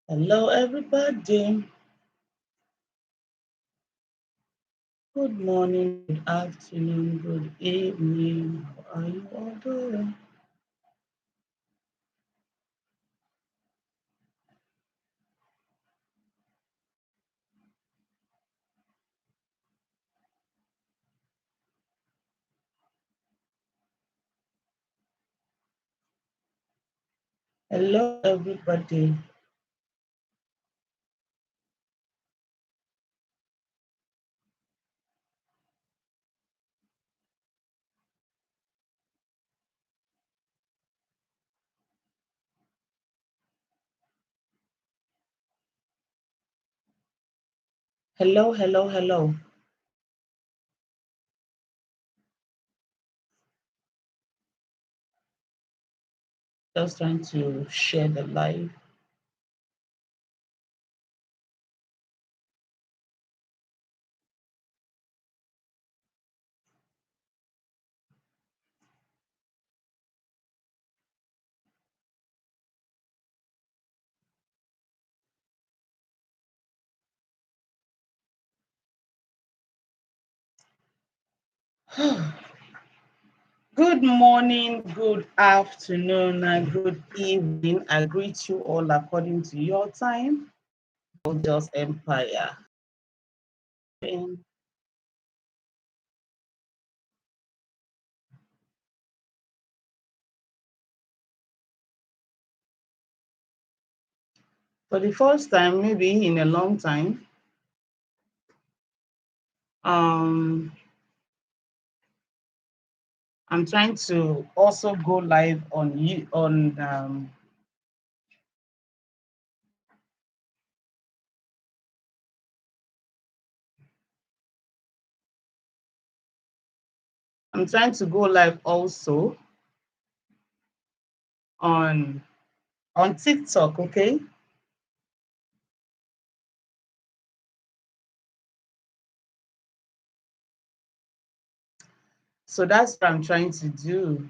Hello, everybody. Good morning, good afternoon, good evening. How are you all doing? Hello, everybody. Hello, hello, hello. Just trying to share the live. Good morning, good afternoon, and good evening. I greet you all according to your time. Just Empire. And for the first time, maybe in a long time, um, I'm trying to also go live on you on I'm trying to go live also on TikTok, okay? So that's what I'm trying to do.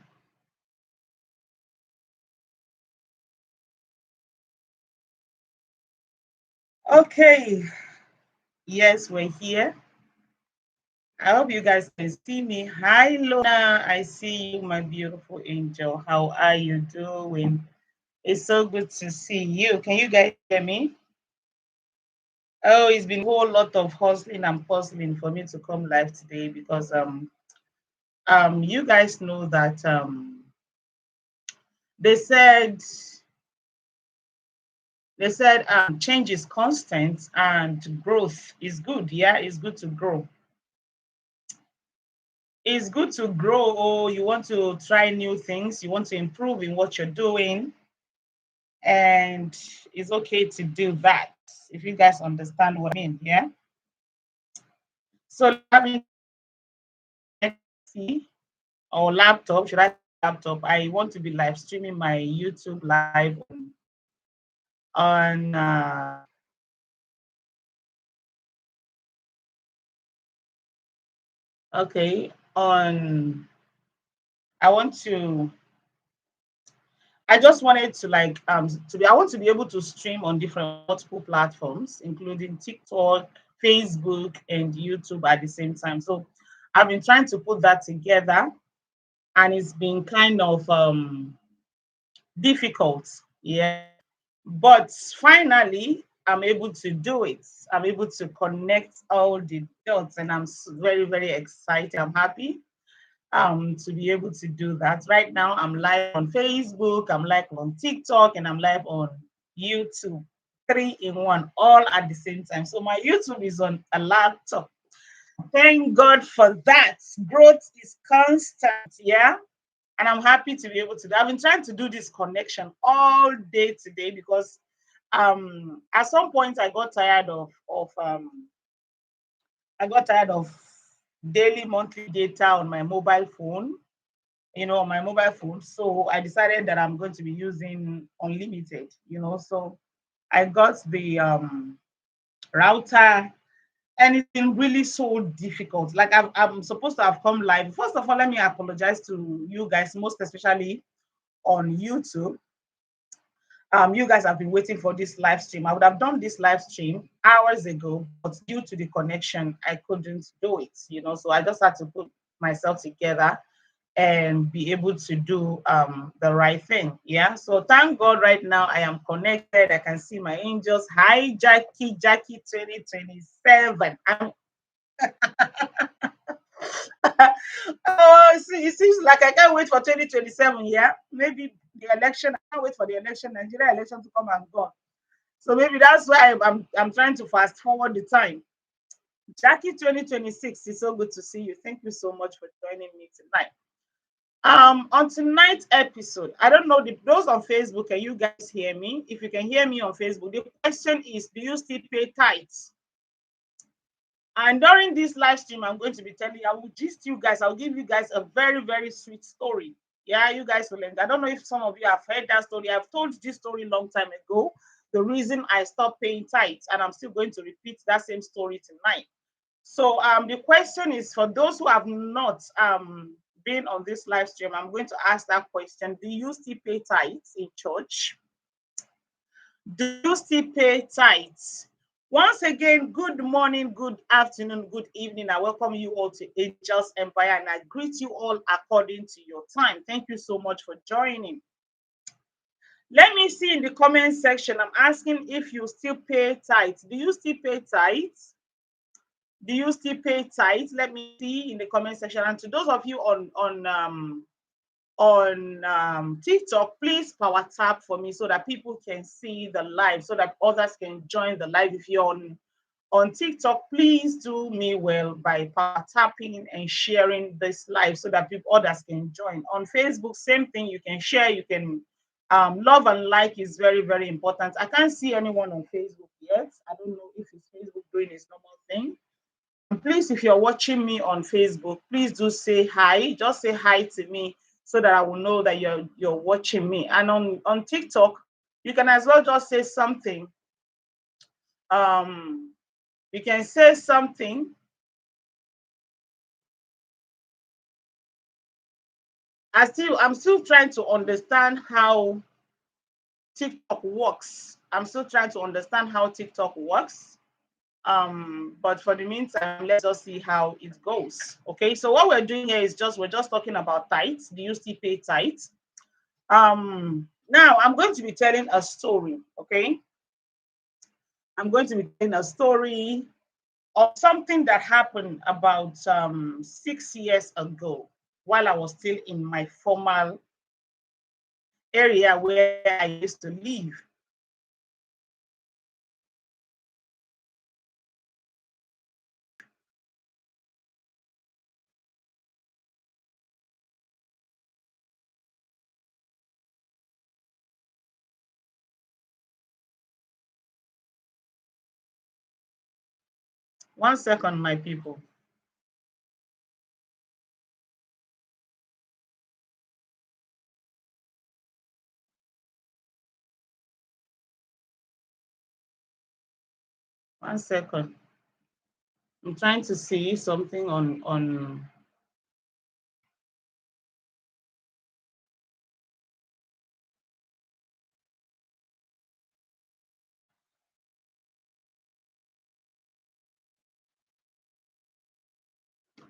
Okay, yes, we're here. I hope you guys can see me. Hi, Lona. I see you, my beautiful angel. How are you doing? It's so good to see you. Can you guys hear me? Oh, it's been a whole lot of hustling and puzzling for me to come live today because you guys know that they said change is constant and growth is good. Yeah, it's good to grow. It's good to grow. Oh, you want to try new things, you want to improve in what you're doing, and it's okay to do that if you guys understand what I mean. Yeah. So having PC or laptop, should I say laptop? I want to be live streaming my YouTube live on okay on I want to I just wanted to I want to be able to stream on different multiple platforms, including TikTok, Facebook, and YouTube at the same time. So I've been trying to put that together, and it's been kind of difficult. Yeah. But finally, I'm able to do it. I'm able to connect all the dots, and I'm very, very excited. I'm happy to be able to do that. Right now, I'm live on Facebook, I'm live on TikTok, and I'm live on YouTube. Three in one, all at the same time. So my YouTube is on a laptop. Thank God for that. Growth is constant, yeah. And I'm happy to be able to do. I've been trying to do this connection all day today because at some point I got tired of daily monthly data on my mobile phone, on my mobile phone. So I decided that I'm going to be using unlimited, So I got the router, and it's been really so difficult. Like I'm supposed to have come live. First of all, let me apologize to you guys, most especially on YouTube. You guys have been waiting for this live stream. I would have done this live stream hours ago, but due to the connection, I couldn't do it, So I just had to put myself together and be able to do the right thing. Yeah. So thank God right now I am connected. I can see my angels. Hi, Jackie 2027. Oh, see, it seems like I can't wait for 2027. Yeah. Maybe the election. I can't wait for the election, Nigeria election to come and go. So maybe that's why I'm trying to fast forward the time. Jackie 2026, it's so good to see you. Thank you so much for joining me tonight. On tonight's episode, I don't know those on Facebook, can you guys hear me? If you can hear me on Facebook, the question is, do you still pay tithes? And during this live stream, I'm going to be telling you, I will gist you guys, I'll give you guys a very, very sweet story. Yeah, you guys will learn. I don't know if some of you have heard that story. I've told this story a long time ago. The reason I stopped paying tithes, and I'm still going to repeat that same story tonight. So the question is for those who have not been on this live stream, I'm going to ask that question. Do you still pay tithes in church? Do you still pay tithes? Once again, good morning, good afternoon, good evening. I welcome you all to Angels Empire and I greet you all according to your time. Thank you so much for joining. Let me see in the comment section. I'm asking if you still pay tithes. Do you still pay tithes? Do you still pay tithes? Let me see in the comment section. And to those of you on TikTok, please power tap for me so that people can see the live, so that others can join the live. If you're on TikTok, please do me well by power tapping and sharing this live so that others can join. On Facebook, same thing. You can share. You can love and like is very, very important. I can't see anyone on Facebook yet. I don't know if it's Facebook doing its normal thing. Please, if you're watching me on Facebook, please do say hi. Just say hi to me so that I will know that you're watching me. And on TikTok, you can as well just say something. You can say something. I'm still trying to understand how TikTok works. I'm still trying to understand how TikTok works. But for the meantime, let's just see how it goes. Okay, so what we're doing here is we're just talking about tithes. Do you still pay tithes? Now I'm going to be telling a story. Okay, I'm going to be telling a story of something that happened about 6 years ago while I was still in my formal area where I used to live. One second, my people. One second. I'm trying to see something on.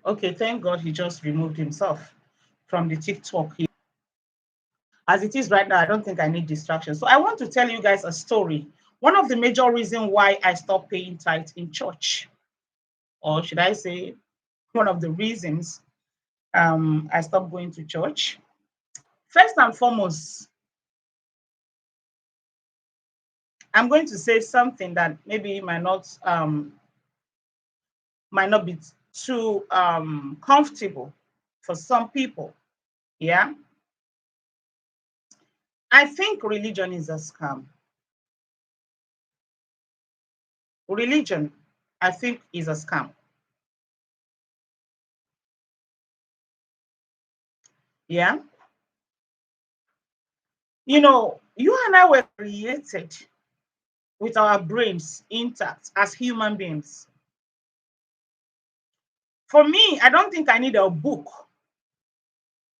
Okay, thank God he just removed himself from the TikTok. As it is right now, I don't think I need distraction. So I want to tell you guys a story. One of the major reasons why I stopped paying tithe in church, or should I say, one of the reasons I stopped going to church. First and foremost, I'm going to say something that maybe might not be too comfortable for some people. Yeah, I think religion is a scam. Religion, I think, is a scam. Yeah, you and I were created with our brains intact as human beings. For me, I don't think I need a book.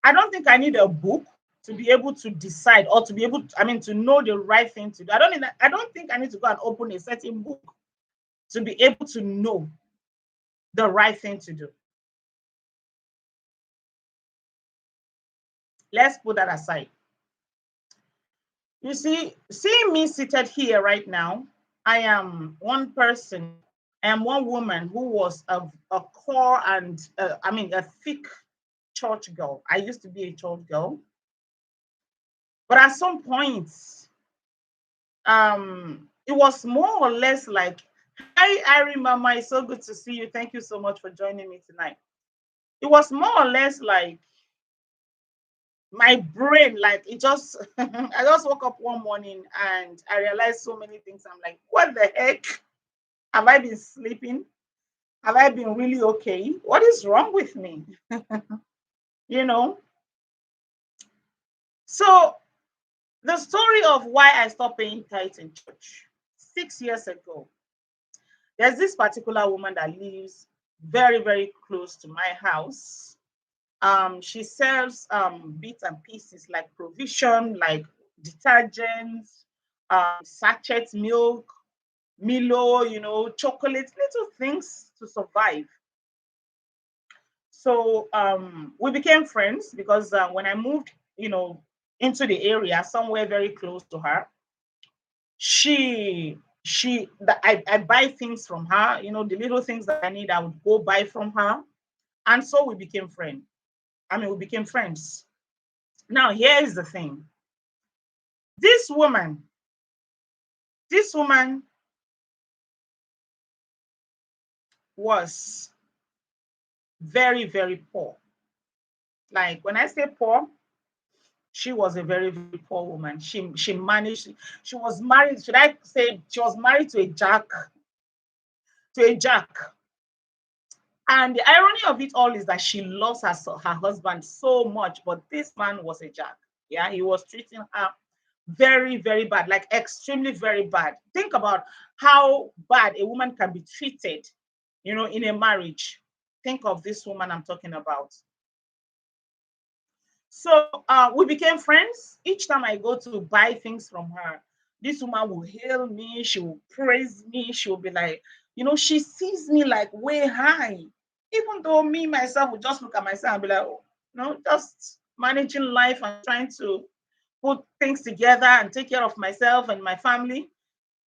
I don't think I need a book to be able to decide, or to be able to, I mean, to know the right thing to do. I don't think I need to go and open a certain book to be able to know the right thing to do. Let's put that aside. You see, seeing me seated here right now, I am one person, I am one woman who was a core and, I mean, a thick church girl. I used to be a church girl. But at some point, it was more or less like, hi, Irene Mama, it's so good to see you. Thank you so much for joining me tonight. It was more or less like my brain, like it just, I just woke up one morning and I realized so many things. I'm like, what the heck? Have I been sleeping? Have I been really okay? What is wrong with me? You know? So, the story of why I stopped paying tithe in church 6 years ago, there's this particular woman that lives very, very close to my house. She sells bits and pieces like provision, like detergents, sachet milk, Milo, chocolates, little things to survive. So we became friends because when I moved, into the area somewhere very close to her, she I buy things from her, the little things that I need, I would go buy from her. And so we became friends. I mean, we became friends. Now, here is the thing. This woman, this woman was very, very poor. Like when I say poor, she was a very, very poor woman. She managed, she was married, should I say she was married to a jack, to a jack. And the irony of it all is that she loves her husband so much, but this man was a jack. Yeah, he was treating her very, very bad, like extremely very bad. Think about how bad a woman can be treated, in a marriage. Think of this woman I'm talking about. So we became friends. Each time I go to buy things from her, this woman will hail me. She will praise me. She will be like, she sees me like way high. Even though me myself would just look at myself and be like, oh, just managing life and trying to put things together and take care of myself and my family.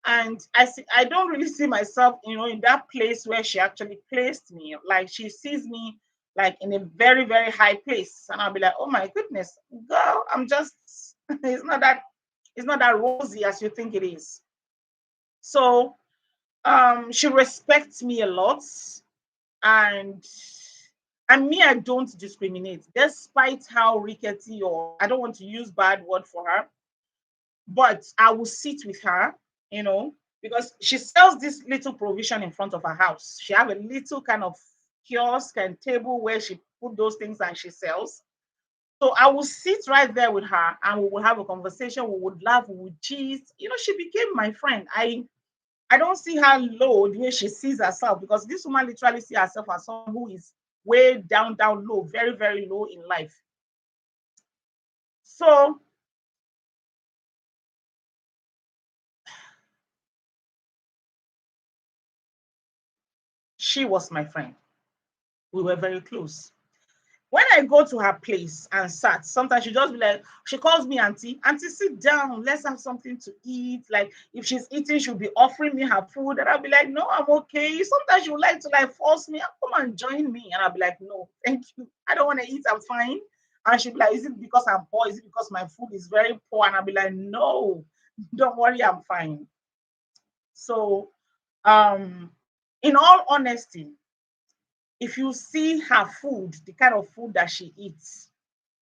And I don't really see myself, in that place where she actually placed me. Like she sees me like in a very, very high place. And I'll be like, oh my goodness, girl, I'm just it's not that rosy as you think it is. So she respects me a lot. And me, I don't discriminate, despite how rickety, or I don't want to use bad word for her, but I will sit with her, you know, because she sells this little provision in front of her house. She have a little kind of kiosk and table where she put those things and she sells. So I will sit right there with her and we will have a conversation. We would laugh, we would cheese. She became my friend. I don't see her low the way she sees herself, because this woman literally sees herself as someone who is way down, down low, very, very low in life. So she was my friend. We were very close. When I go to her place and sat, sometimes she just be like, she calls me auntie, auntie, sit down, let's have something to eat. Like if she's eating, she'll be offering me her food, and I'll be like, no, I'm okay. Sometimes she would like to like force me, come and join me, and I'll be like, no, thank you, I don't want to eat, I'm fine. And she'll be like, is it because I'm poor? Is it because my food is very poor? And I'll be like, no, don't worry, I'm fine. So, um, in all honesty, if you see her food, the kind of food that she eats,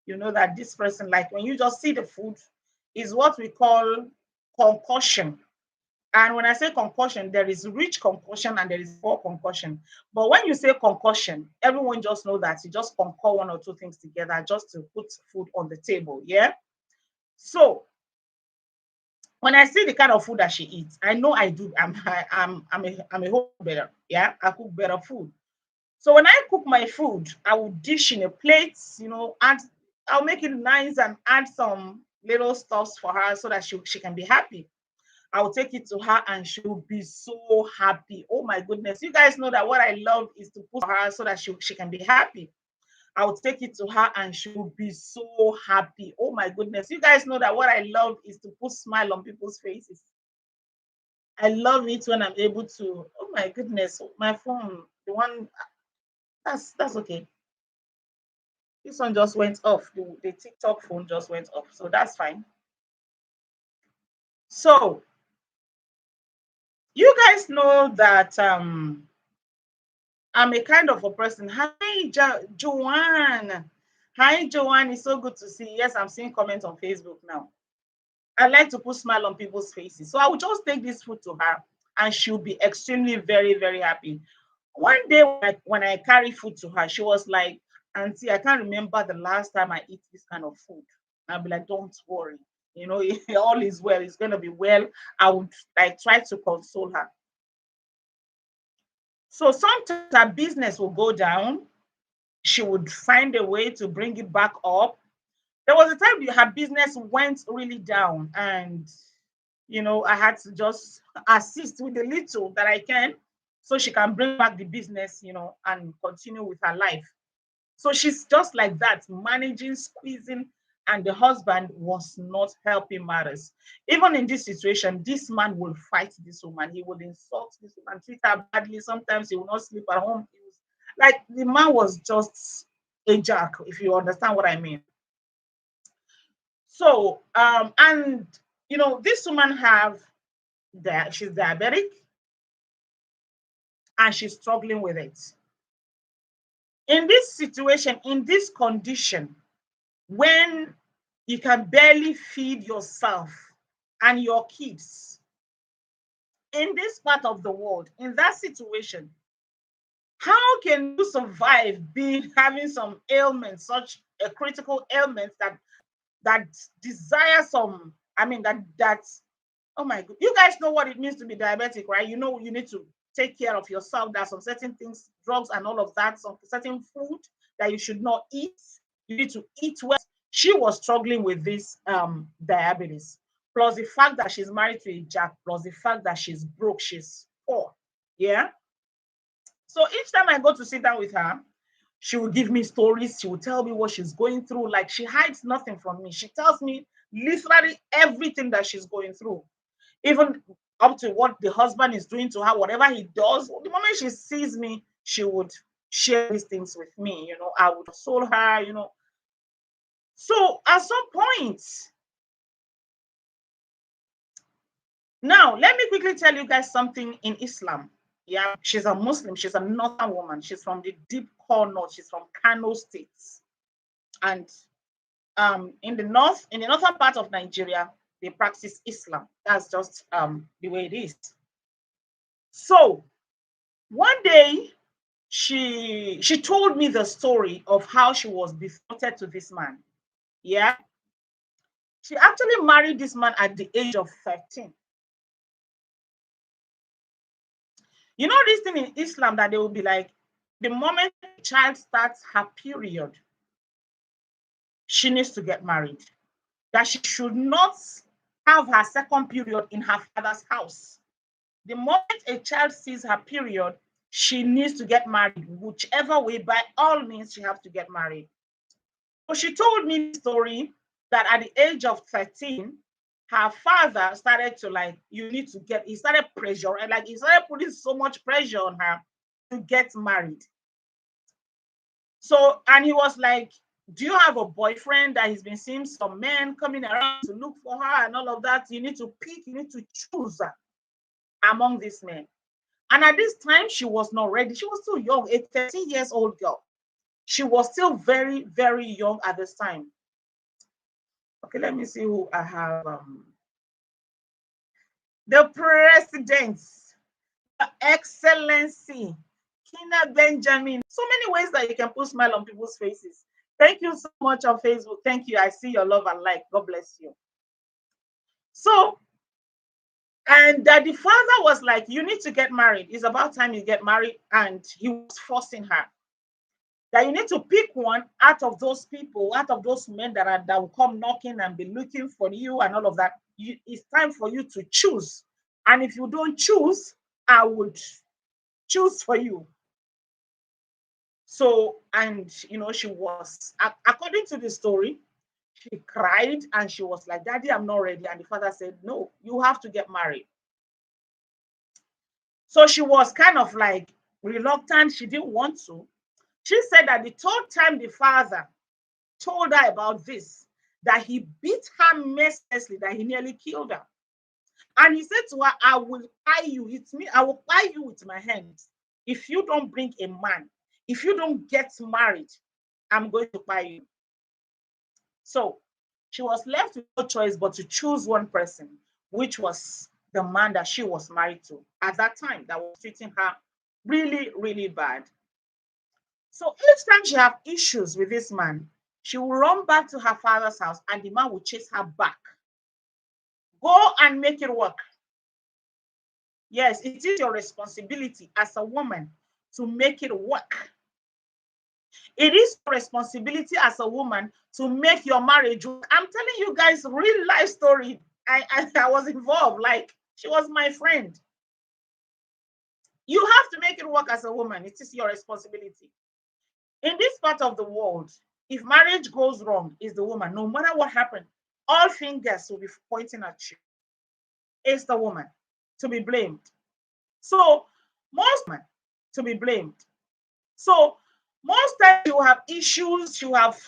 you know that this person, like when you just see the food, is what we call concussion. And when I say concussion, there is rich concussion and there is poor concussion. But when you say concussion, everyone just know that you just concur one or two things together just to put food on the table. Yeah. So when I see the kind of food that she eats, I know I do. I'm a whole better. Yeah, I cook better food. So when I cook my food, I will dish in a plate, add I'll make it nice and add some little stuffs for her so that she can be happy. I'll take it to her and she'll be so happy. Oh my goodness. You guys know that what I love is to put her so that she can be happy. I'll take it to her and she'll be so happy. Oh my goodness. You guys know that what I love is to put smile on people's faces. I love it when I'm able to. Oh my goodness. My phone, the one that's okay. This one just went off. The TikTok phone just went off. So that's fine. So you guys know that I'm a kind of a person. Hi, Joanne. Hi, Joanne. It's so good to see you. Yes, I'm seeing comments on Facebook now. I like to put smile on people's faces. So I will just take this food to her and she'll be extremely very, very happy. One day when I carry food to her, she was like, Auntie, I can't remember the last time I eat this kind of food. I'll be like, don't worry. You know, all is well. It's going to be well. I would like try to console her. So sometimes her business will go down. She would find a way to bring it back up. There was a time her business went really down, and I had to just assist with the little that I can so she can bring back the business, and continue with her life. So she's just like that, managing, squeezing, and the husband was not helping matters. Even in this situation, this man will fight this woman. He will insult this woman, treat her badly. Sometimes he will not sleep at home. Like the man was just a jerk, if you understand what I mean. So, and this woman have that she's diabetic and she's struggling with it. In this situation, in this condition, when you can barely feed yourself and your kids in this part of the world, in that situation, how can you survive being having some ailment, such a critical ailment that desire some, I mean, that's oh my god. You guys know what it means to be diabetic, right? You know you need to take care of yourself. There's some certain things, drugs and all of that, some certain food that you should not eat. You need to eat well. She was struggling with this diabetes, plus the fact that she's married to a jack, plus the fact that she's broke, she's poor. Yeah. So each time I go to sit down with her, she will give me stories. She will tell me what she's going through. Like she hides nothing from me. She tells me literally everything that she's going through, even up to what the husband is doing to her, whatever he does. The moment she sees me, she would share these things with me. I would console her. So at some point, now let me quickly tell you guys something in Islam. Yeah, she's a Muslim. She's a northern woman. She's from the deep core north. She's from Kano State, and in the north, in the northern part of Nigeria, they practice Islam. That's just the way it is. So one day she told me the story of how she was betrothed to this man. Yeah. She actually married this man at the age of 13. You know this thing in Islam that they will be like, the moment the child starts her period, she needs to get married. That she should not have her second period in her father's house. The moment a child sees her period, she needs to get married, whichever way, by all means, she has to get married. So she told me the story that at the age of 13, her father started to he started pressure, and he started putting so much pressure on her to get married. So, and he was like, do you have a boyfriend that he's been seeing some men coming around to look for her and all of that? You need to pick, you need to choose among these men. And at this time, she was not ready. She was still young, a 13 years old girl. She was still very, very young at this time. Okay, let me see who I have. The President, the Excellency, Kina Benjamin. So many ways that you can put smile on people's faces. Thank you so much on Facebook. Thank you. I see your love and like. God bless you. So, and that the father was like, you need to get married. It's about time you get married. And he was forcing her. That you need to pick one out of those people, out of those men that will come knocking and be looking for you and all of that. It's time for you to choose. And if you don't choose, I would choose for you. So, and she was, according to the story, she cried and she was like, Daddy, I'm not ready. And the father said, No, you have to get married. So she was kind of like reluctant. She didn't want to. She said that the third time the father told her about this, that he beat her mercilessly, that he nearly killed her. And he said to her, I will buy you. It's me. I will buy you with my hands. If you don't bring a man, if you don't get married, I'm going to buy you. So she was left with no choice but to choose one person, which was the man that she was married to at that time, that was treating her really, really bad. So each time she have issues with this man, she will run back to her father's house and the man will chase her back. Go and make it work. Yes, it is your responsibility as a woman to make it work. It is your responsibility as a woman to make your marriage work. I'm telling you guys real life story. I was involved. Like, she was my friend. You have to make it work as a woman. It is your responsibility. In this part of the world, if marriage goes wrong, it's the woman. No matter what happened, all fingers will be pointing at you. It's the woman to be blamed. So most men to be blamed. So most times she will have issues. She will have,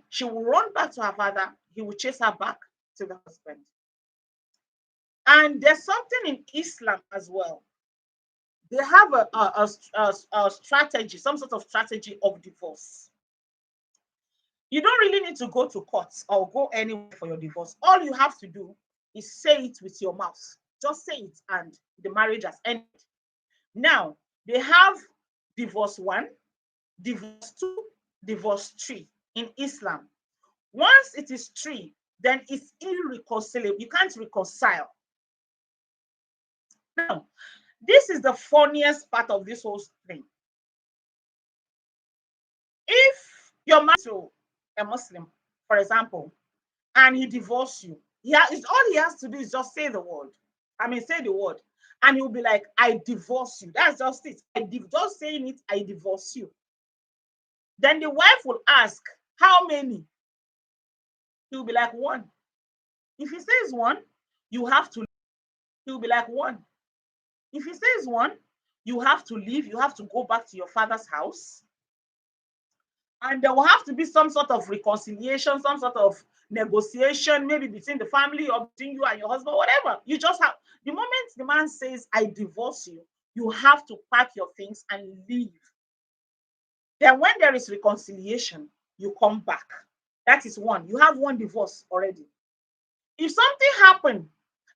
she will run back to her father. He will chase her back to the husband. And there's something in Islam as well. They have a strategy, some sort of strategy of divorce. You don't really need to go to court or go anywhere for your divorce. All you have to do is say it with your mouth. Just say it, and the marriage has ended. Now, they have divorce one, divorce two, divorce three in Islam. Once it is three, then it's irreconcilable. You can't reconcile. Now, this is the funniest part of this whole thing. If you're married to a Muslim, for example, and he divorces you, all he has to do is just say the word. I mean, say the word. And he'll be like, I divorce you. That's just it. Just saying it, I divorce you. Then the wife will ask, how many? He'll be like, one. If he says one, you have to leave. He'll be like, one. If he says one, you have to leave. You have to go back to your father's house. And there will have to be some sort of reconciliation, some sort of negotiation, maybe between the family or between you and your husband, whatever. You just have, the moment the man says, I divorce you, you have to pack your things and leave. Then when there is reconciliation, you come back. That is one. You have one divorce already. If something happened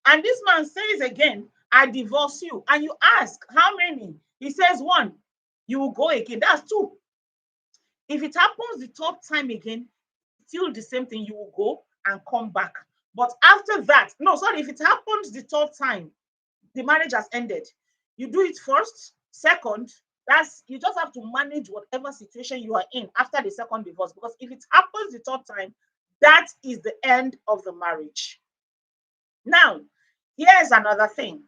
and this man says again, I divorce you, and you ask, how many? He says one. You will go again. That's two. If it happens the third time again, still the same thing, you will go and come back. But after that, no, sorry, if it happens the third time, the marriage has ended. You do it first, second, you just have to manage whatever situation you are in after the second divorce. Because if it happens the third time, that is the end of the marriage. Now, here's another thing.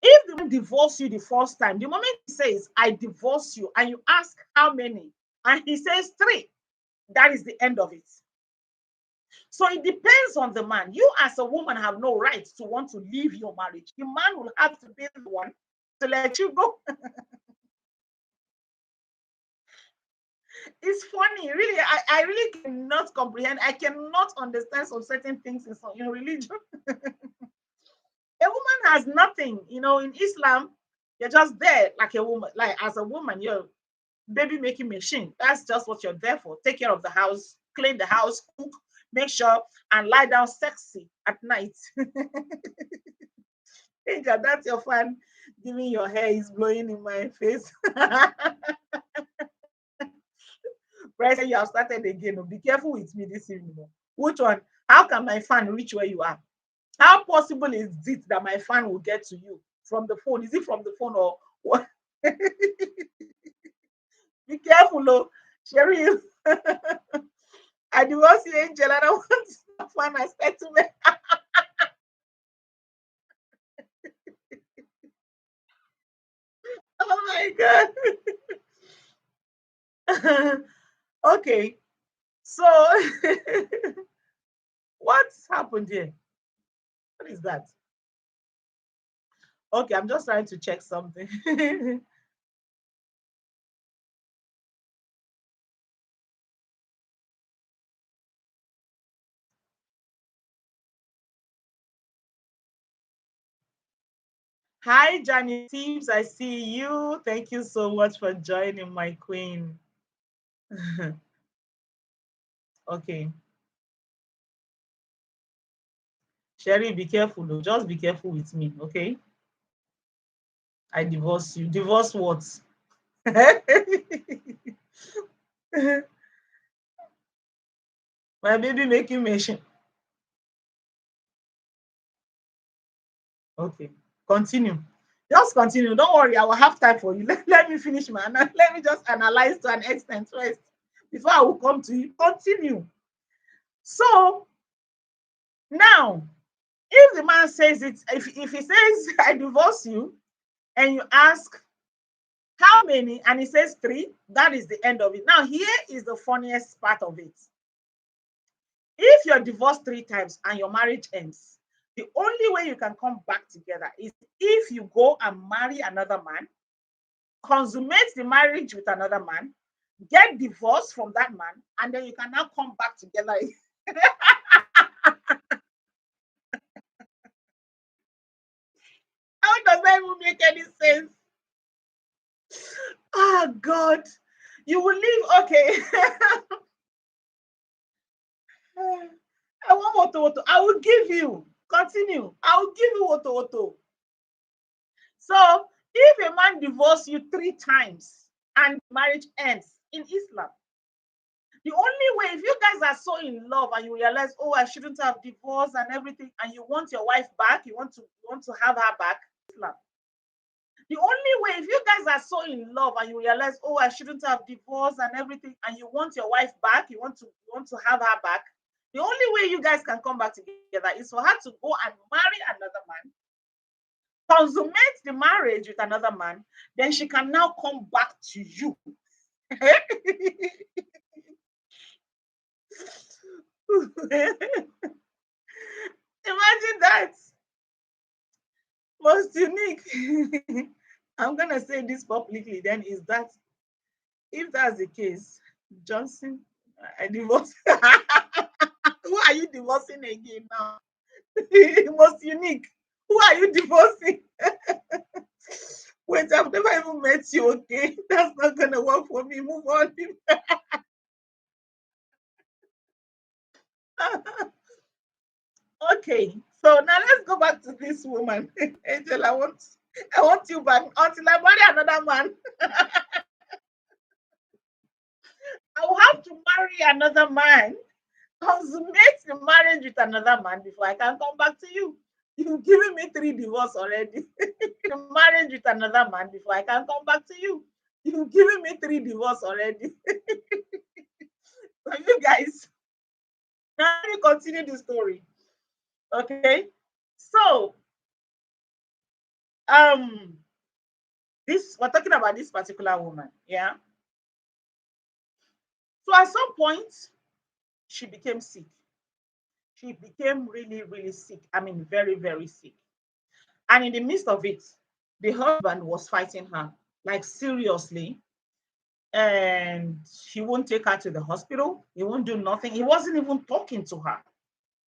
If the man divorce you the first time, the moment he says, I divorce you, and you ask how many, and he says three, that is the end of it. So it depends on the man. You as a woman have no right to want to leave your marriage. The man will have to be the one to let you go. It's funny, really. I really cannot comprehend. I cannot understand some certain things in religion. A woman has nothing. In Islam, you're just there like a woman. Like as a woman, you're baby making machine. That's just what you're there for. Take care of the house, clean the house, cook, make sure, and lie down sexy at night. Think that that's your fan giving your hair is blowing in my face. Bryce, you have started again. Be careful with me this evening. Which one? How can my fan reach where you are? How possible is it that my fan will get to you from the phone? Is it from the phone or what? Be careful, though. Sherry, I divorce you, Angel, and I want to find a settlement. Oh my God. Okay, so what's happened here? What is that? Okay, I'm just trying to check something. Hi, Johnny Teams. I see you. Thank you so much for joining, my queen. Okay, Sherry, be careful. Oh. Just be careful with me, okay? I divorce you. Divorce what? My baby making mention. Okay, continue. Just continue. Don't worry. I will have time for you. Let me finish my. Let me just analyze to an extent first before I will come to you. Continue. So now, if the man says it, if he says I divorce you, and you ask how many, and he says three, that is the end of it. Now, here is the funniest part of it. If you're divorced three times and your marriage ends, the only way you can come back together is if you go and marry another man, consummate the marriage with another man, get divorced from that man, and then you can now come back together. How does that even make any sense? Oh God, you will leave. Okay. I want woto. I will give you. Continue. I will give you woto. So if a man divorces you three times and marriage ends in Islam, the only way, if you guys are so in love and you realize, oh, I shouldn't have divorced and everything, and you want your wife back, you want to have her back, Islam. The only way, if you guys are so in love and you realize, oh, I shouldn't have divorced and everything, and you want your wife back, you want to have her back, the only way you guys can come back together is for her to go and marry another man, consummate the marriage with another man, then she can now come back to you. Imagine that. Most unique. I'm gonna say this publicly. Then is that if that's the case, Johnson, I divorce. Who are you divorcing again now? Most unique. Who are you divorcing? Wait, I've never even met you. Okay, that's not gonna work for me. Move on. Okay, so now let's go back to this woman. Angel, I want you back until I marry another man. I will have to marry another man, consummate the marriage with another man before I can come back to you. You've given me three divorces already. The marriage with another man before I can come back to you. You've given me three divorces already. So you guys, now let me continue the story. Okay. So um this we're talking about this particular woman. Yeah. So at some point, she became sick. She became really, really sick. I mean, very, very sick. And in the midst of it, the husband was fighting her, like seriously. And he won't take her to the hospital. He won't do nothing. He wasn't even talking to her.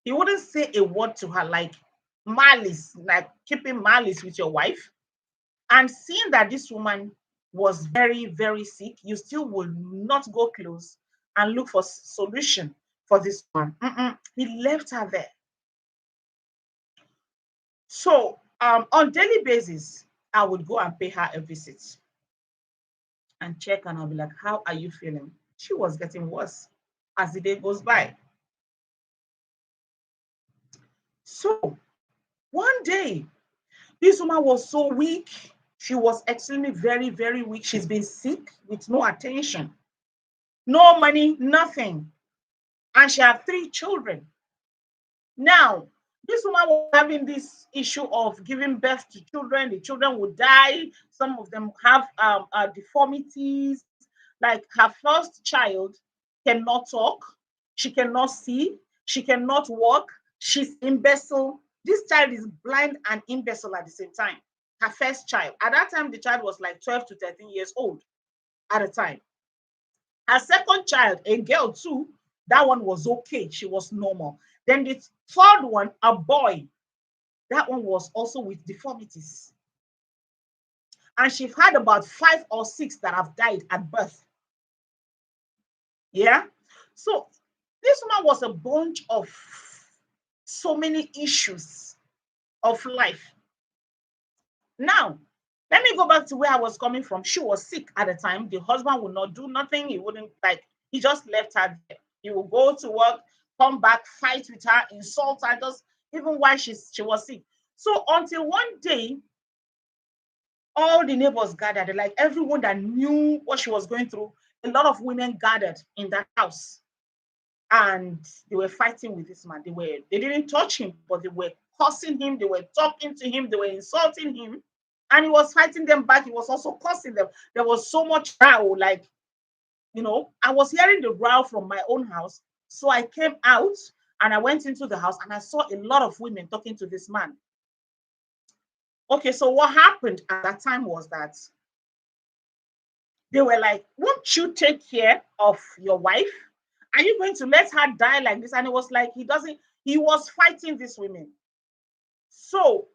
He wouldn't say a word to her, like malice, like keeping malice with your wife. And seeing that this woman was very, very sick, you still will not go close and look for solution for this one. He left her there. So on daily basis, I would go and pay her a visit and check, and I'll be like, how are you feeling? She was getting worse as the day goes by. So one day, this woman was so weak. She was extremely very, very weak. She's been sick with no attention. no money, nothing. And she had 3 children. Now, this woman was having this issue of giving birth to children. The children would die. Some of them have deformities. Like her first child cannot talk, she cannot see, she cannot walk, she's imbecile. This child is blind and imbecile at the same time. Her first child. At that time, the child was like 12 to 13 years old at the time. Her second child, a girl too, that one was okay. She was normal. Then the third one, a boy, that one was also with deformities. And she's had about 5 or 6 that have died at birth. Yeah. So this woman was a bunch of so many issues of life. Now, let me go back to where I was coming from. She was sick at the time. The husband would not do nothing. He wouldn't, like, he just left her there. He would go to work, come back, fight with her, insult her, just even while she was sick. So until one day, all the neighbors gathered, like everyone that knew what she was going through, a lot of women gathered in that house. And they were fighting with this man. They didn't touch him, but they were cursing him, they were talking to him, they were insulting him, and he was fighting them back. He was also cursing them. There was so much row, like, I was hearing the row from my own house. So I came out and I went into the house and I saw a lot of women talking to this man. Okay, so what happened at that time was that they were like, won't you take care of your wife? Are you going to let her die like this? And it was like he was fighting these women. So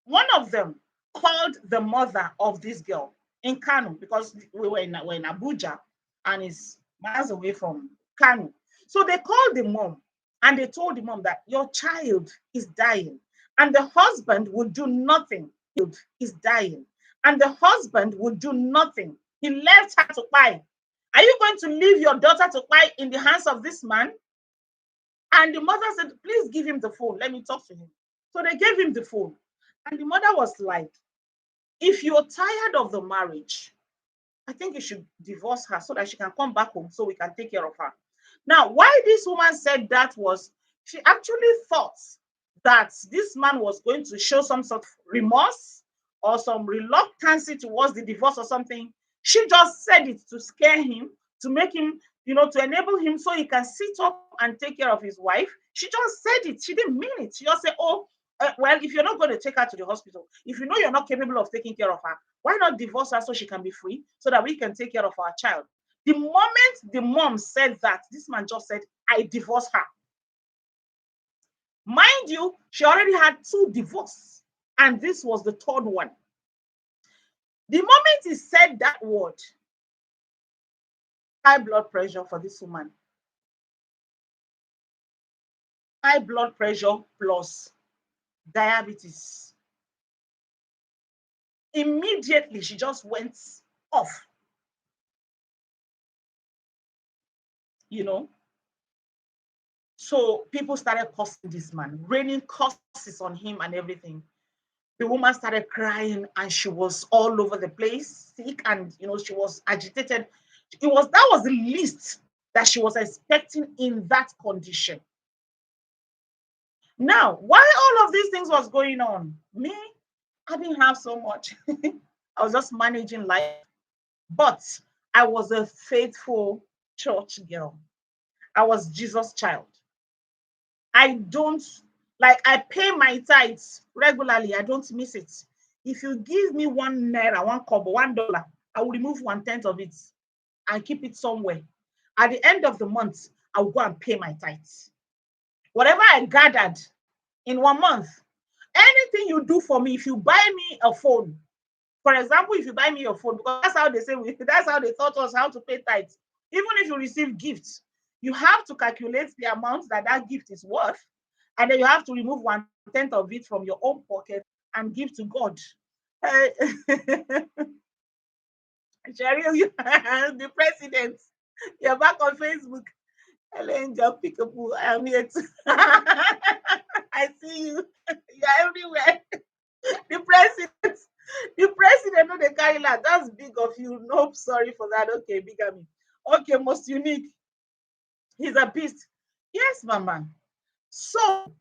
one of them called the mother of this girl in Kano, because we were in Abuja and it's miles away from Kano. So they called the mom and they told the mom that your child is dying and the husband will do nothing. Is dying and the husband will do nothing. He left her to buy. Are you going to leave your daughter to buy in the hands of this man? And the mother said, please give him the phone. Let me talk to him. So they gave him the phone. And the mother was like, if you're tired of the marriage, I think you should divorce her so that she can come back home so we can take care of her. Now, why this woman said that was she actually thought that this man was going to show some sort of remorse or some reluctancy towards the divorce or something. She just said it to scare him, to make him, to enable him so he can sit up and take care of his wife. She just said it. She didn't mean it. She just said, oh, well, if you're not going to take her to the hospital, if you know you're not capable of taking care of her, why not divorce her so she can be free so that we can take care of our child? The moment the mom said that, this man just said, I divorce her. Mind you, she already had 2 divorces, and this was the 3rd one. The moment he said that word, high blood pressure for this woman. High blood pressure plus diabetes. Immediately, she just went off. So people started cursing this man, raining curses on him and everything. The woman started crying and she was all over the place, sick, and she was agitated. That was the least that she was expecting in that condition. Now, why all of these things was going on? Me, I didn't have so much. I was just managing life. But I was a faithful church girl. I was Jesus' child. I pay my tithes regularly. I don't miss it. If you give me 1 naira, 1 kobo, $1, I will remove 1/10 of it and keep it somewhere. At the end of the month, I will go and pay my tithes. Whatever I gathered in 1 month, anything you do for me, if you buy me a phone, for example, if you buy me a phone, because that's how they taught us how to pay tithes. Even if you receive gifts, you have to calculate the amount that gift is worth, and then you have to remove 1/10 of it from your own pocket and give to God. Cheryl, the president, you're back on Facebook. Ellen Pickable, I am here too. I see you. You're everywhere. The president, no, they carry that. That's big of you. No, sorry for that. Okay, bigamy. Okay, most unique. He's a beast. Yes, Mama. So,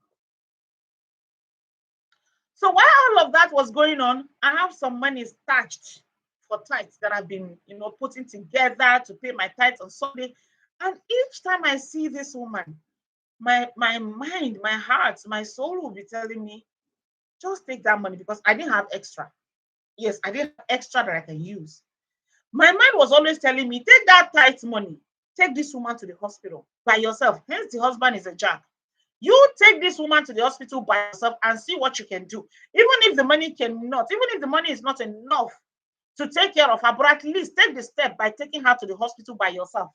so while all of that was going on, I have some money stashed for tithes that I've been, putting together to pay my tithes on Sunday. And each time I see this woman, my mind, my heart, my soul will be telling me, just take that money because I didn't have extra. Yes, I didn't have extra that I can use. My mind was always telling me, take that tithe money, take this woman to the hospital by yourself. Hence, the husband is a jack. You take this woman to the hospital by yourself and see what you can do. Even if the money cannot, even if the money is not enough to take care of her, but at least take the step by taking her to the hospital by yourself.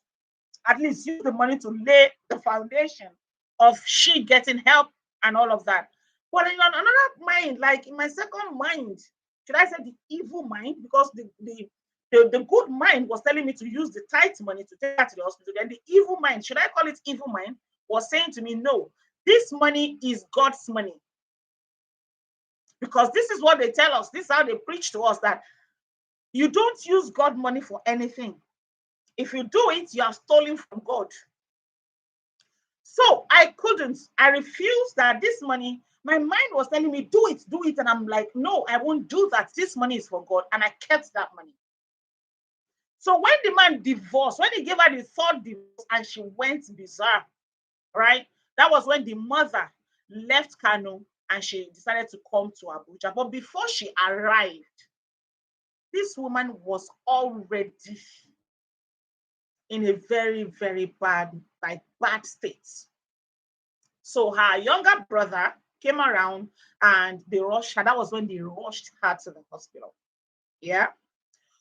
At least use the money to lay the foundation of she getting help and all of that. But in another mind, like in my second mind, should I say the evil mind? Because the good mind was telling me to use the tithe money to take her to the hospital. Then the evil mind, should I call it evil mind, was saying to me, no, this money is God's money. Because this is what they tell us. This is how they preach to us, that you don't use God money for anything. If you do it, you are stolen from God. So I couldn't. I refused that this money, my mind was telling me, do it, do it. And I'm like, no, I won't do that. This money is for God. And I kept that money. So when the man divorced, when he gave her the third divorce and she went bizarre, right? That was when the mother left Kano and she decided to come to Abuja. But before she arrived, this woman was already in a very, very bad state. So her younger brother came around and they rushed her. That was when they rushed her to the hospital. Yeah.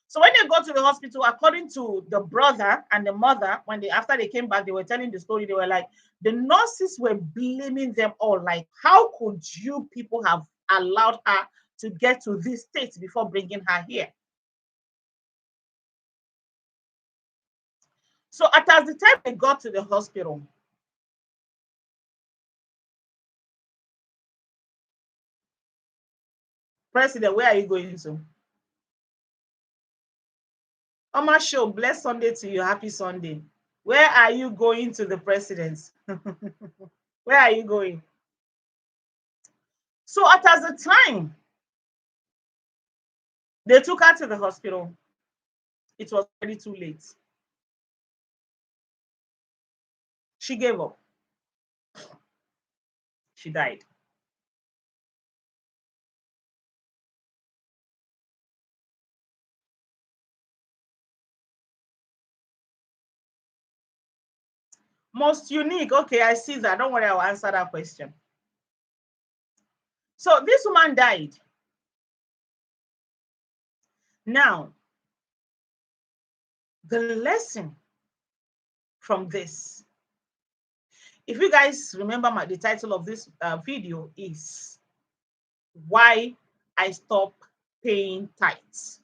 So when they got to the hospital, according to the brother and the mother, when after they came back, they were telling the story. They were like, the nurses were blaming them all. Like, how could you people have allowed her to get to this state before bringing her here? So at the time they got to the hospital, President, where are you going to? Oma Show, blessed Sunday to you. Happy Sunday. Where are you going to the president? Where are you going? So at the time they took her to the hospital, it was already too late. She gave up. She died. Most unique. Okay, I see that. Don't worry, I'll answer that question. So this woman died. Now, the lesson from this, if you guys remember, the title of this video is Why I Stopped Paying Tithes.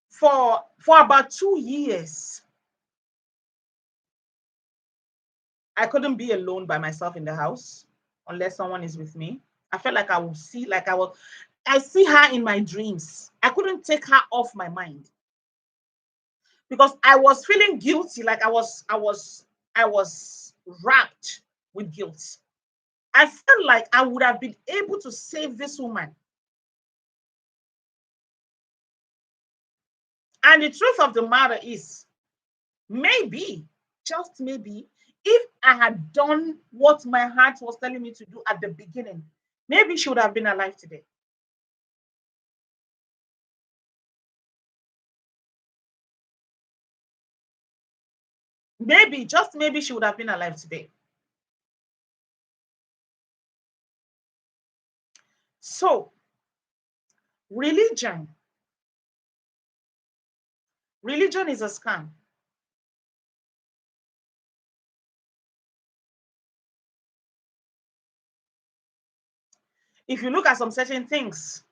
For about 2 years, I couldn't be alone by myself in the house unless someone is with me. I felt like I would see, I see her in my dreams. I couldn't take her off my mind because I was feeling guilty. Like I was wrapped with guilt. I felt like I would have been able to save this woman. And the truth of the matter is, maybe, just maybe, if I had done what my heart was telling me to do at the beginning, maybe she would have been alive today. Maybe, just maybe, she would have been alive today. So, religion. Religion is a scam. If you look at some certain things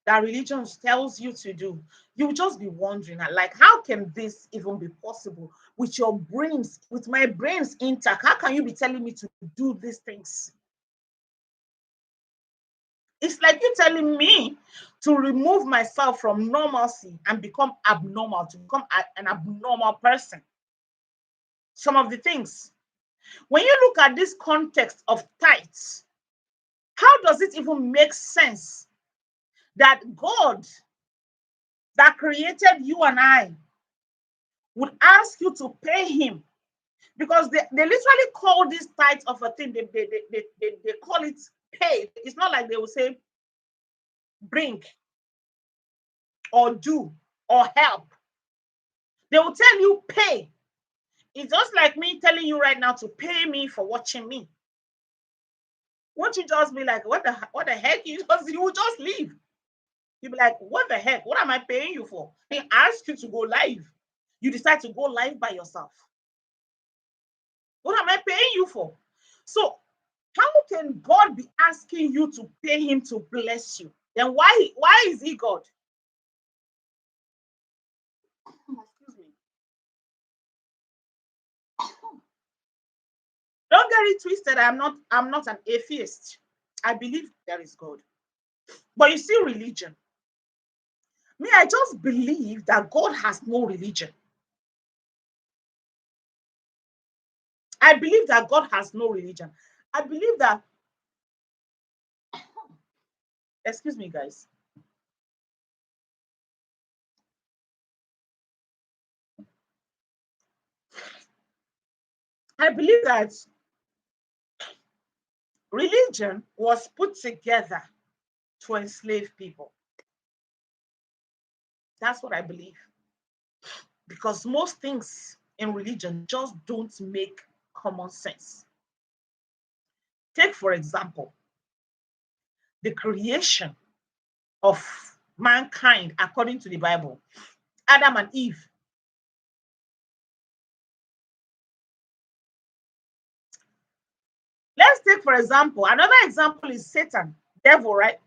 that religion tells you to do, you'll just be wondering, like, how can this even be possible with your brains, with my brains intact? How can you be telling me to do these things? It's like you telling me to remove myself from normalcy and become abnormal, to become an abnormal person. Some of the things. When you look at this context of tithes, how does it even make sense that God that created you and I would ask you to pay him? Because they literally call this tithe of a thing, they call it pay. It's not like they will say bring or do or help. They will tell you pay. It's just like me telling you right now to pay me for watching me. Won't you just be like, what the heck? You will just leave. You'll be like, what the heck? What am I paying you for? They ask you to go live. You decide to go live by yourself. What am I paying you for? So how can God be asking you to pay him to bless you? Then why is he God? Excuse me. Don't get it twisted. I'm not an atheist. I believe there is God. But you see, religion. Me, I just believe that God has no religion. I believe that God has no religion. I believe that, excuse me, guys. I believe that religion was put together to enslave people. That's what I believe. Because most things in religion just don't make common sense. Take, for example, the creation of mankind according to the Bible, Adam and Eve. Let's take, for example, another example is Satan, devil, right?